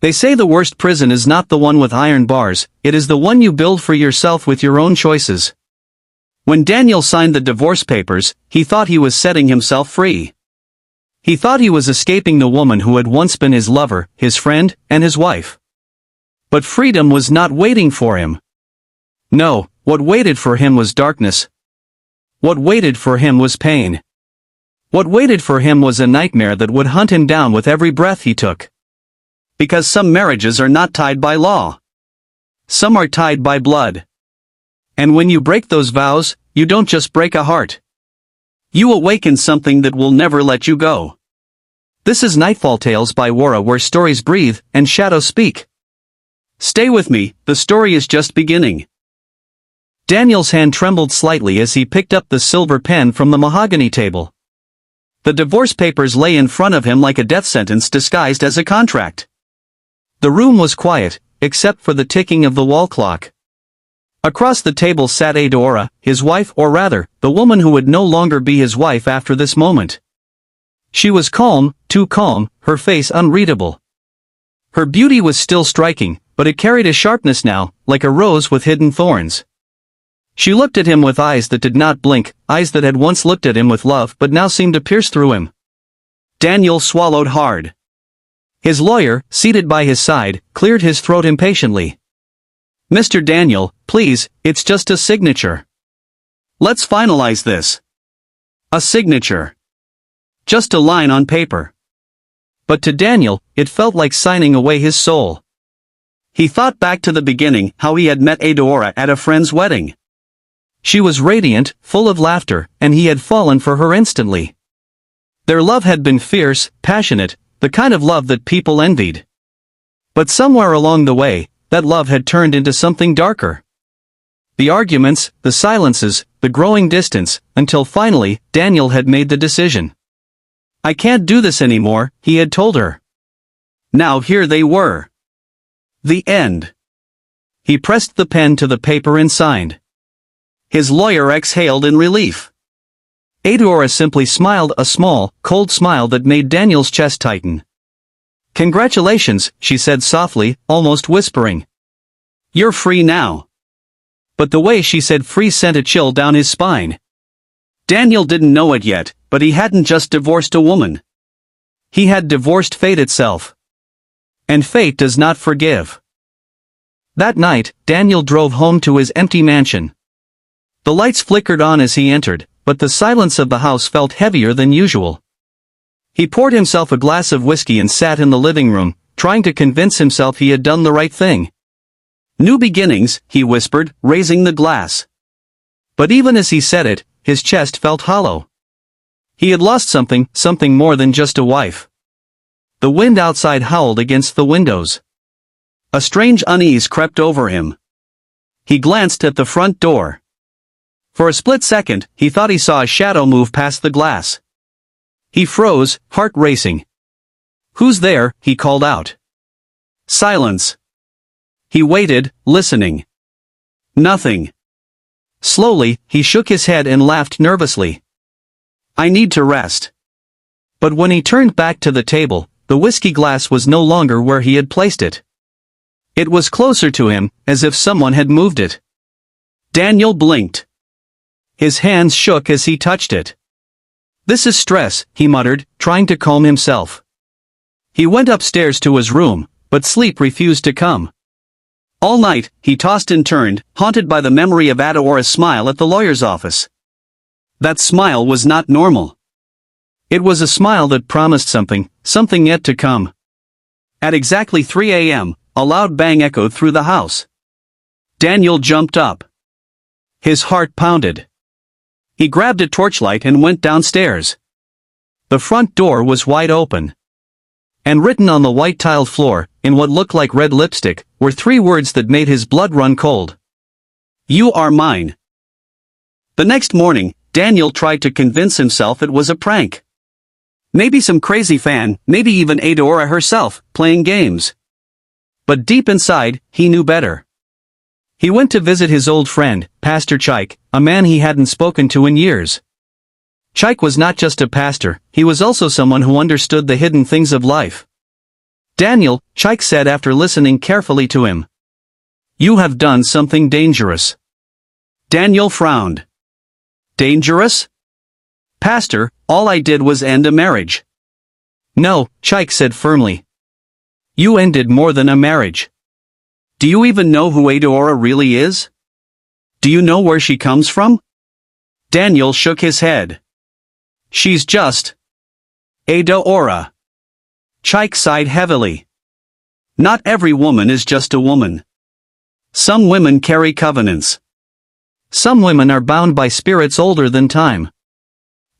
They say the worst prison is not the one with iron bars, it is the one you build for yourself with your own choices. When Daniel signed the divorce papers, he thought he was setting himself free. He thought he was escaping the woman who had once been his lover, his friend, and his wife. But freedom was not waiting for him. No, what waited for him was darkness. What waited for him was pain. What waited for him was a nightmare that would hunt him down with every breath he took. Because some marriages are not tied by law. Some are tied by blood. And when you break those vows, you don't just break a heart. You awaken something that will never let you go. This is Nightfall Tales by Wura, where stories breathe and shadows speak. Stay with me, the story is just beginning. Daniel's hand trembled slightly as he picked up the silver pen from the mahogany table. The divorce papers lay in front of him like a death sentence disguised as a contract. The room was quiet, except for the ticking of the wall clock. Across the table sat Adaora, his wife, or rather, the woman who would no longer be his wife after this moment. She was calm, too calm, her face unreadable. Her beauty was still striking, but it carried a sharpness now, like a rose with hidden thorns. She looked at him with eyes that did not blink, eyes that had once looked at him with love but now seemed to pierce through him. Daniel swallowed hard. His lawyer, seated by his side, cleared his throat impatiently. "Mr. Daniel, please, it's just a signature. Let's finalize this." A signature. Just a line on paper. But to Daniel, it felt like signing away his soul. He thought back to the beginning, how he had met Adaora at a friend's wedding. She was radiant, full of laughter, and he had fallen for her instantly. Their love had been fierce, passionate, the kind of love that people envied. But somewhere along the way, that love had turned into something darker. The arguments, the silences, the growing distance, until finally, Daniel had made the decision. "I can't do this anymore," he had told her. Now here they were. The end. He pressed the pen to the paper and signed. His lawyer exhaled in relief. Adaora simply smiled, a small, cold smile that made Daniel's chest tighten. "Congratulations," she said softly, almost whispering. "You're free now." But the way she said free sent a chill down his spine. Daniel didn't know it yet, but he hadn't just divorced a woman. He had divorced fate itself. And fate does not forgive. That night, Daniel drove home to his empty mansion. The lights flickered on as he entered, but the silence of the house felt heavier than usual. He poured himself a glass of whiskey and sat in the living room, trying to convince himself he had done the right thing. "New beginnings," he whispered, raising the glass. But even as he said it, his chest felt hollow. He had lost something, something more than just a wife. The wind outside howled against the windows. A strange unease crept over him. He glanced at the front door. For a split second, he thought he saw a shadow move past the glass. He froze, heart racing. "Who's there?" he called out. Silence. He waited, listening. Nothing. Slowly, he shook his head and laughed nervously. "I need to rest." But when he turned back to the table, the whiskey glass was no longer where he had placed it. It was closer to him, as if someone had moved it. Daniel blinked. His hands shook as he touched it. "This is stress," he muttered, trying to calm himself. He went upstairs to his room, but sleep refused to come. All night, he tossed and turned, haunted by the memory of Adaora's smile at the lawyer's office. That smile was not normal. It was a smile that promised something, something yet to come. At exactly 3 a.m., a loud bang echoed through the house. Daniel jumped up. His heart pounded. He grabbed a torchlight and went downstairs. The front door was wide open. And written on the white tiled floor, in what looked like red lipstick, were 3 words that made his blood run cold. "You are mine." The next morning, Daniel tried to convince himself it was a prank. Maybe some crazy fan, maybe even Adaora herself, playing games. But deep inside, he knew better. He went to visit his old friend, Pastor Chaik, a man he hadn't spoken to in years. Chaik was not just a pastor, he was also someone who understood the hidden things of life. Daniel, Chike said after listening carefully to him. You have done something dangerous. Daniel frowned. Dangerous? Pastor, all I did was end a marriage. No, Chike said firmly. You ended more than a marriage. Do you even know who Adaora really is? Do you know where she comes from? Daniel shook his head. She's just Adaora. Chike sighed heavily. Not every woman is just a woman. Some women carry covenants. Some women are bound by spirits older than time.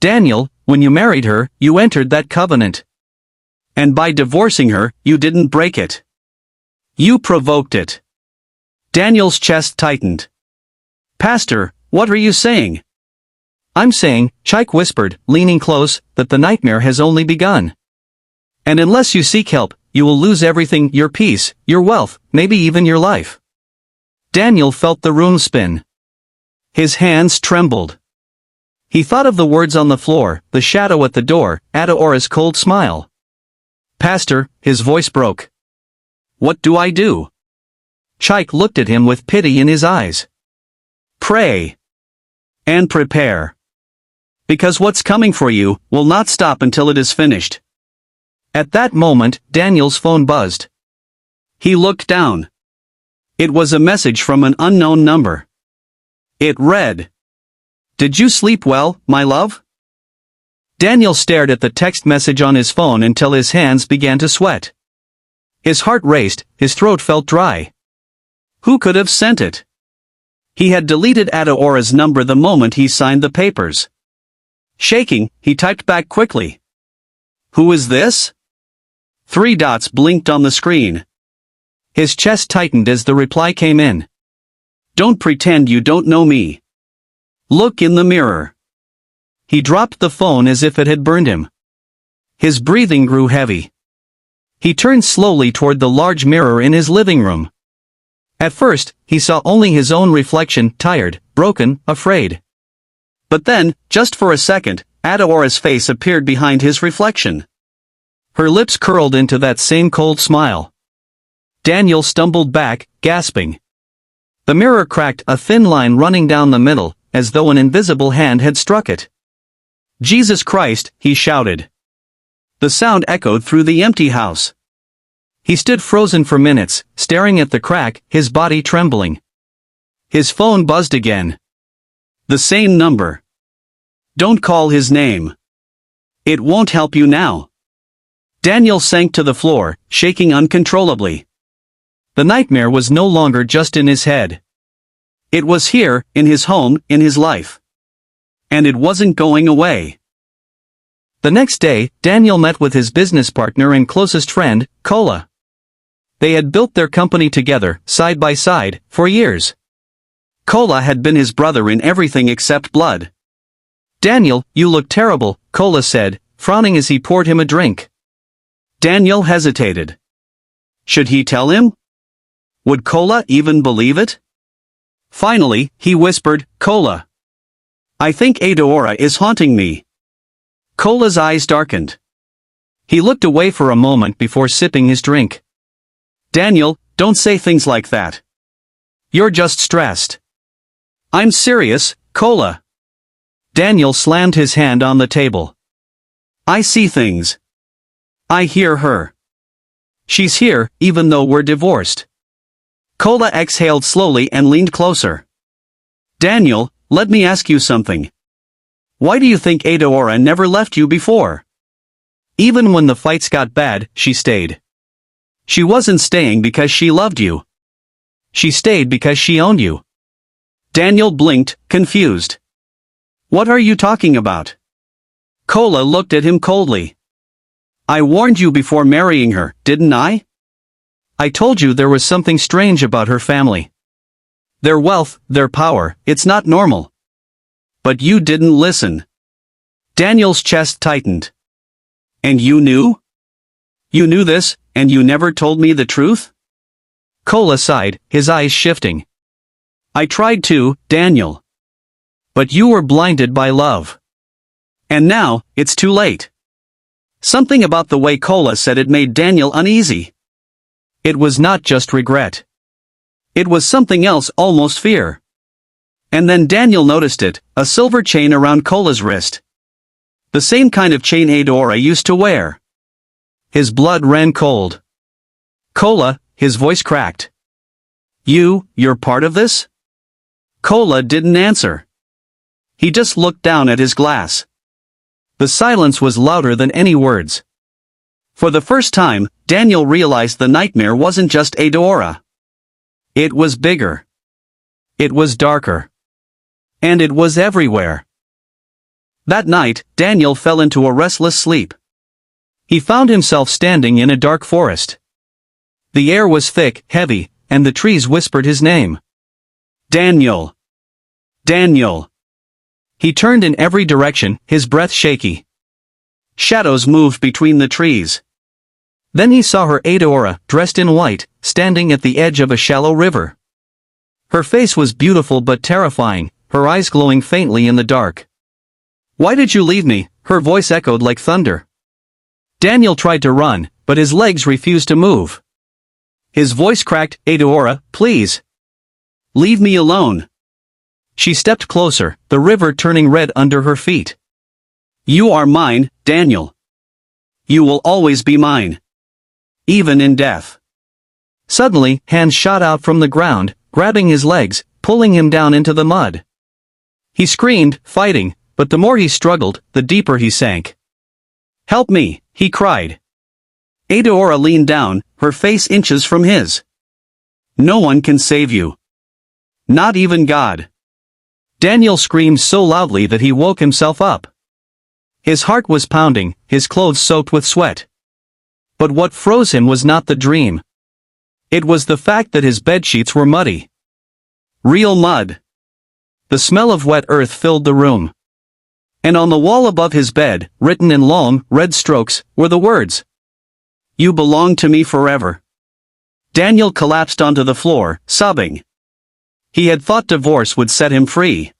Daniel, when you married her, you entered that covenant. And by divorcing her, you didn't break it. You provoked it. Daniel's chest tightened. Pastor, what are you saying? I'm saying, Chike whispered, leaning close, that the nightmare has only begun. And unless you seek help, you will lose everything, your peace, your wealth, maybe even your life. Daniel felt the room spin. His hands trembled. He thought of the words on the floor, the shadow at the door, Adaora's cold smile. Pastor, his voice broke. What do I do? Chike looked at him with pity in his eyes. Pray. And prepare. Because what's coming for you will not stop until it is finished. At that moment, Daniel's phone buzzed. He looked down. It was a message from an unknown number. It read, Did you sleep well, my love? Daniel stared at the text message on his phone until his hands began to sweat. His heart raced, his throat felt dry. Who could have sent it? He had deleted Adaora's number the moment he signed the papers. Shaking, he typed back quickly. Who is this? 3 dots blinked on the screen. His chest tightened as the reply came in. Don't pretend you don't know me. Look in the mirror. He dropped the phone as if it had burned him. His breathing grew heavy. He turned slowly toward the large mirror in his living room. At first, he saw only his own reflection, tired, broken, afraid. But then, just for a second, Adaora's face appeared behind his reflection. Her lips curled into that same cold smile. Daniel stumbled back, gasping. The mirror cracked, a thin line running down the middle, as though an invisible hand had struck it. Jesus Christ, he shouted. The sound echoed through the empty house. He stood frozen for minutes, staring at the crack, his body trembling. His phone buzzed again. The same number. Don't call his name. It won't help you now. Daniel sank to the floor, shaking uncontrollably. The nightmare was no longer just in his head. It was here, in his home, in his life. And it wasn't going away. The next day, Daniel met with his business partner and closest friend, Kola. They had built their company together, side by side, for years. Kola had been his brother in everything except blood. Daniel, you look terrible, Kola said, frowning as he poured him a drink. Daniel hesitated. Should he tell him? Would Kola even believe it? Finally, he whispered, Kola. I think Adaora is haunting me. Kola's eyes darkened. He looked away for a moment before sipping his drink. Daniel, don't say things like that. You're just stressed. I'm serious, Kola. Daniel slammed his hand on the table. I see things. I hear her. She's here, even though we're divorced. Kola exhaled slowly and leaned closer. Daniel, let me ask you something. Why do you think Adaora never left you before? Even when the fights got bad, she stayed. She wasn't staying because she loved you. She stayed because she owned you. Daniel blinked, confused. What are you talking about? Kola looked at him coldly. I warned you before marrying her, didn't I? I told you there was something strange about her family. Their wealth, their power, it's not normal. But you didn't listen. Daniel's chest tightened. And you knew? You knew this, and you never told me the truth? Kola sighed, his eyes shifting. I tried to, Daniel. But you were blinded by love. And now, it's too late. Something about the way Kola said it made Daniel uneasy. It was not just regret. It was something else, almost fear. And then Daniel noticed it, a silver chain around Kola's wrist. The same kind of chain Adaora used to wear. His blood ran cold. Kola, his voice cracked. You're part of this? Kola didn't answer. He just looked down at his glass. The silence was louder than any words. For the first time, Daniel realized the nightmare wasn't just Adaora. It was bigger. It was darker. And it was everywhere. That night, Daniel fell into a restless sleep. He found himself standing in a dark forest. The air was thick, heavy, and the trees whispered his name. Daniel! Daniel! He turned in every direction, his breath shaky. Shadows moved between the trees. Then he saw her Adaora, dressed in white, standing at the edge of a shallow river. Her face was beautiful but terrifying, her eyes glowing faintly in the dark. Why did you leave me? Her voice echoed like thunder. Daniel tried to run, but his legs refused to move. His voice cracked, Adaora, please. Leave me alone. She stepped closer, the river turning red under her feet. You are mine, Daniel. You will always be mine. Even in death. Suddenly, hands shot out from the ground, grabbing his legs, pulling him down into the mud. He screamed, fighting, but the more he struggled, the deeper he sank. Help me, he cried. Adaora leaned down, her face inches from his. No one can save you. Not even God. Daniel screamed so loudly that he woke himself up. His heart was pounding, his clothes soaked with sweat. But what froze him was not the dream. It was the fact that his bedsheets were muddy. Real mud. The smell of wet earth filled the room. And on the wall above his bed, written in long, red strokes, were the words. You belong to me forever. Daniel collapsed onto the floor, sobbing. He had thought divorce would set him free.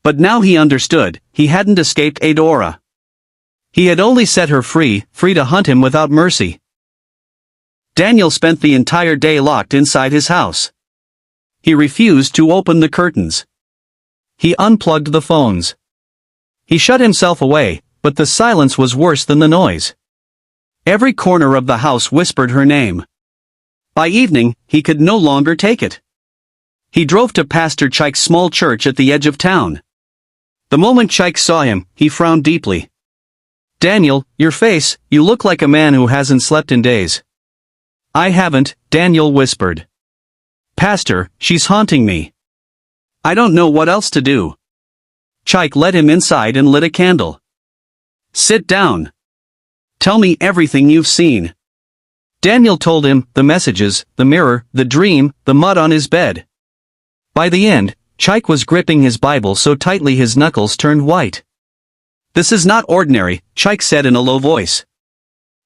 But now he understood, he hadn't escaped Adaora. He had only set her free to hunt him without mercy. Daniel spent the entire day locked inside his house. He refused to open the curtains. He unplugged the phones. He shut himself away, but the silence was worse than the noise. Every corner of the house whispered her name. By evening, he could no longer take it. He drove to Pastor Chike's small church at the edge of town. The moment Chike saw him, he frowned deeply. Daniel, your face, you look like a man who hasn't slept in days. I haven't, Daniel whispered. Pastor, she's haunting me. I don't know what else to do. Chike led him inside and lit a candle. Sit down. Tell me everything you've seen. Daniel told him, the messages, the mirror, the dream, the mud on his bed. By the end, Chike was gripping his Bible so tightly his knuckles turned white. This is not ordinary, Chike said in a low voice.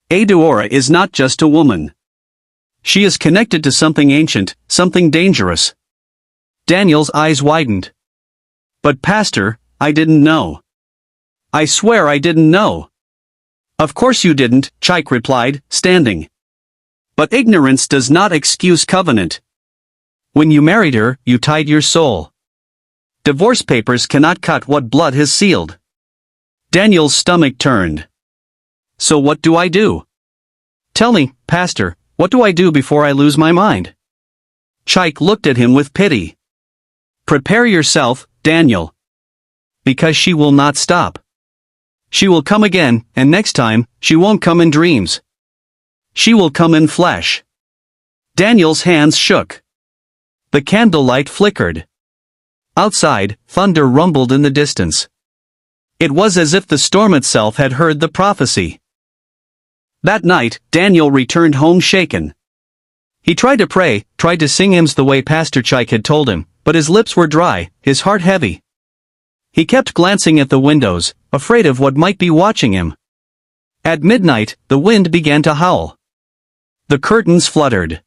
Adaora is not just a woman. She is connected to something ancient, something dangerous. Daniel's eyes widened. But Pastor, I didn't know. I swear I didn't know. Of course you didn't, Chike replied, standing. But ignorance does not excuse covenant. When you married her, you tied your soul. Divorce papers cannot cut what blood has sealed. Daniel's stomach turned. So what do I do? Tell me, Pastor, what do I do before I lose my mind? Chike looked at him with pity. Prepare yourself, Daniel. Because she will not stop. She will come again, and next time, she won't come in dreams. She will come in flesh. Daniel's hands shook. The candlelight flickered. Outside, thunder rumbled in the distance. It was as if the storm itself had heard the prophecy. That night, Daniel returned home shaken. He tried to pray, tried to sing hymns the way Pastor Chike had told him, but his lips were dry, his heart heavy. He kept glancing at the windows, afraid of what might be watching him. At midnight, the wind began to howl. The curtains fluttered.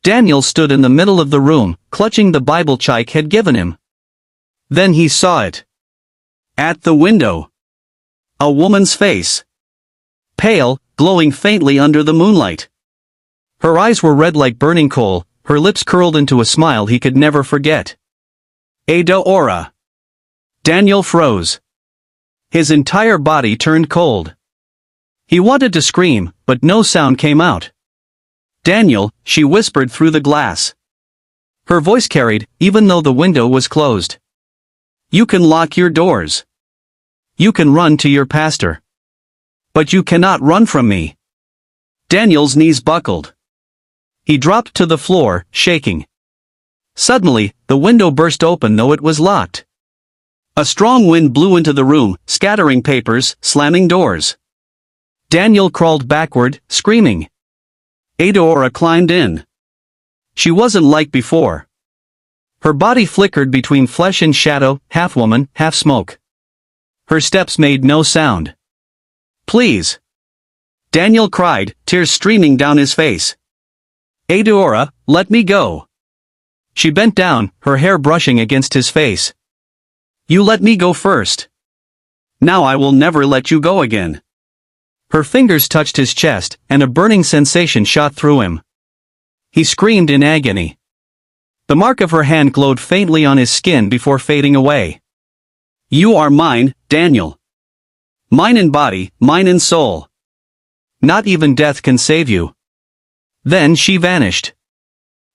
Daniel stood in the middle of the room, clutching the Bible Chike had given him. Then he saw it. At the window. A woman's face. pale, glowing faintly under the moonlight. Her eyes were red like burning coal, her lips curled into a smile he could never forget. Adaora. Daniel froze. His entire body turned cold. He wanted to scream, but no sound came out. Daniel, she whispered through the glass. Her voice carried, even though the window was closed. You can lock your doors. You can run to your pastor. But you cannot run from me. Daniel's knees buckled. He dropped to the floor, shaking. Suddenly, the window burst open though it was locked. A strong wind blew into the room, scattering papers, slamming doors. Daniel crawled backward, screaming. Adaora climbed in. She wasn't like before. Her body flickered between flesh and shadow, half woman, half smoke. Her steps made no sound. Please. Daniel cried, tears streaming down his face. Adaora, let me go. She bent down, her hair brushing against his face. You let me go first. Now I will never let you go again. Her fingers touched his chest, and a burning sensation shot through him. He screamed in agony. The mark of her hand glowed faintly on his skin before fading away. You are mine, Daniel. Mine in body, mine in soul. Not even death can save you. Then she vanished.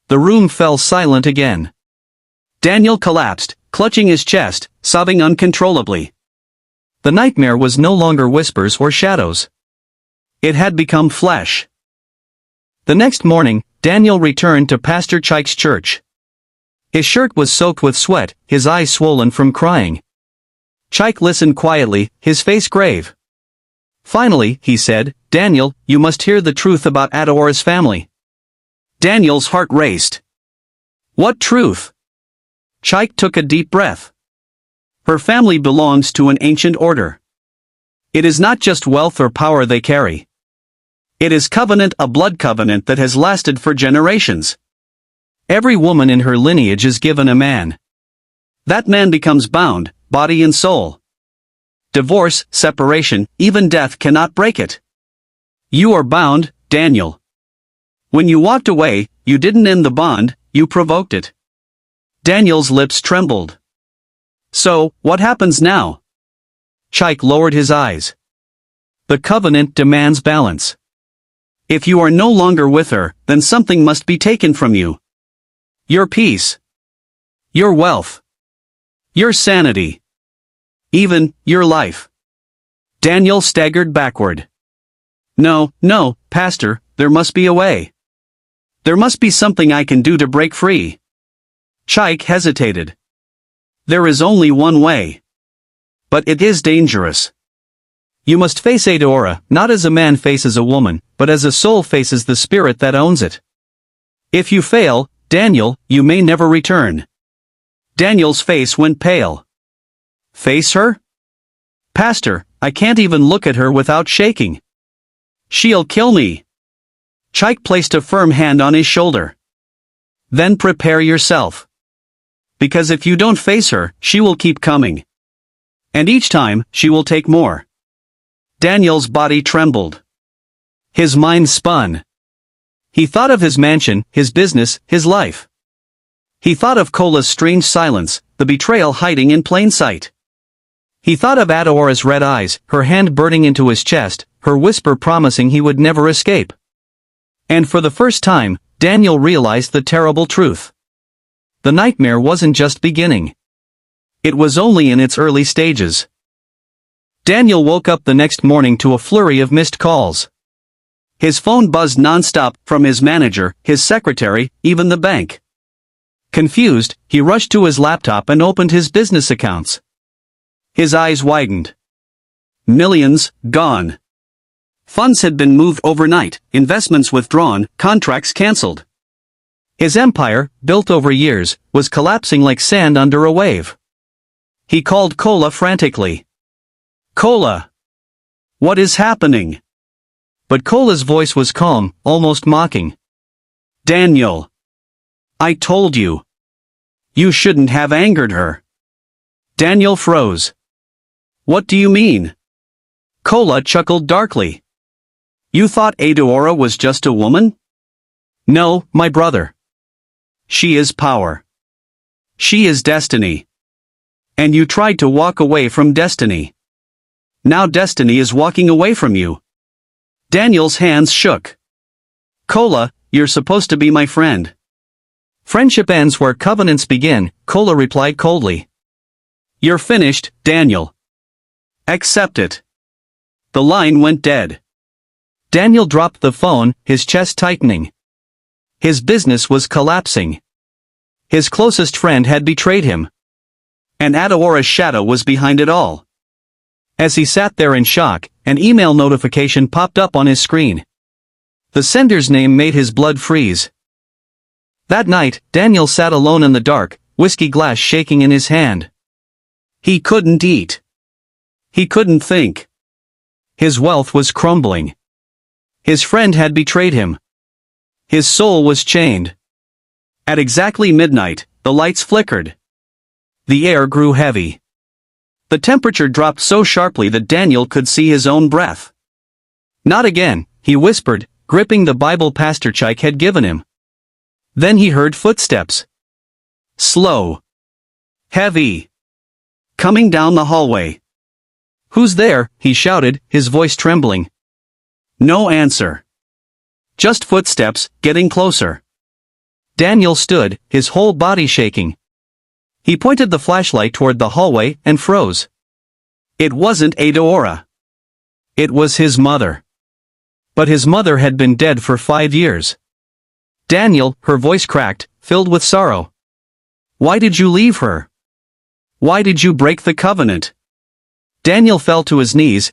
The room fell silent again. Daniel collapsed, clutching his chest, sobbing uncontrollably. The nightmare was no longer whispers or shadows. It had become flesh. The next morning, Daniel returned to Pastor Chike's church. His shirt was soaked with sweat, his eyes swollen from crying. Chike listened quietly, his face grave. Finally, he said, Daniel, you must hear the truth about Adaora's family. Daniel's heart raced. What truth? Chike took a deep breath. Her family belongs to an ancient order. It is not just wealth or power they carry. It is covenant, a blood covenant that has lasted for generations. Every woman in her lineage is given a man. That man becomes bound, body and soul. Divorce, separation, even death cannot break it. You are bound, Daniel. When you walked away, you didn't end the bond, you provoked it. Daniel's lips trembled. So, what happens now? Chike lowered his eyes. The covenant demands balance. If you are no longer with her, then something must be taken from you. Your peace. Your wealth. Your sanity. Even, your life. Daniel staggered backward. No, Pastor, there must be a way. There must be something I can do to break free. Chike hesitated. There is only one way. But it is dangerous. You must face Adaora, not as a man faces a woman, but as a soul faces the spirit that owns it. If you fail, Daniel, you may never return. Daniel's face went pale. Face her? Pastor, I can't even look at her without shaking. She'll kill me. Chike placed a firm hand on his shoulder. Then prepare yourself. Because if you don't face her, she will keep coming. And each time, she will take more. Daniel's body trembled. His mind spun. He thought of his mansion, his business, his life. He thought of Cola's strange silence, the betrayal hiding in plain sight. He thought of Adaora's red eyes, her hand burning into his chest, her whisper promising he would never escape. And for the first time, Daniel realized the terrible truth. The nightmare wasn't just beginning. It was only in its early stages. Daniel woke up the next morning to a flurry of missed calls. His phone buzzed non-stop, from his manager, his secretary, even the bank. Confused, he rushed to his laptop and opened his business accounts. His eyes widened. Millions, gone. Funds had been moved overnight, investments withdrawn, contracts cancelled. His empire, built over years, was collapsing like sand under a wave. He called Cola frantically. Cola! What is happening? But Cola's voice was calm, almost mocking. Daniel! I told you. You shouldn't have angered her. Daniel froze. What do you mean? Cola chuckled darkly. You thought Adaora was just a woman? No, my brother. She is power. She is destiny. And you tried to walk away from destiny. Now destiny is walking away from you. Daniel's hands shook. Kola, you're supposed to be my friend. Friendship ends where covenants begin, Kola replied coldly. You're finished, Daniel. Accept it. The line went dead. Daniel dropped the phone, his chest tightening. His business was collapsing. His closest friend had betrayed him. And Adaora's shadow was behind it all. As he sat there in shock, an email notification popped up on his screen. The sender's name made his blood freeze. That night, Daniel sat alone in the dark, whiskey glass shaking in his hand. He couldn't eat. He couldn't think. His wealth was crumbling. His friend had betrayed him. His soul was chained. At exactly midnight, the lights flickered. The air grew heavy. The temperature dropped so sharply that Daniel could see his own breath. Not again, he whispered, gripping the Bible Pastor Chike had given him. Then he heard footsteps. Slow. Heavy. Coming down the hallway. Who's there? He shouted, his voice trembling. No answer. Just footsteps, getting closer. Daniel stood, his whole body shaking. He pointed the flashlight toward the hallway and froze. It wasn't Adaora. It was his mother. But his mother had been dead for 5 years. Daniel, her voice cracked, filled with sorrow. Why did you leave her? Why did you break the covenant? Daniel fell to his knees,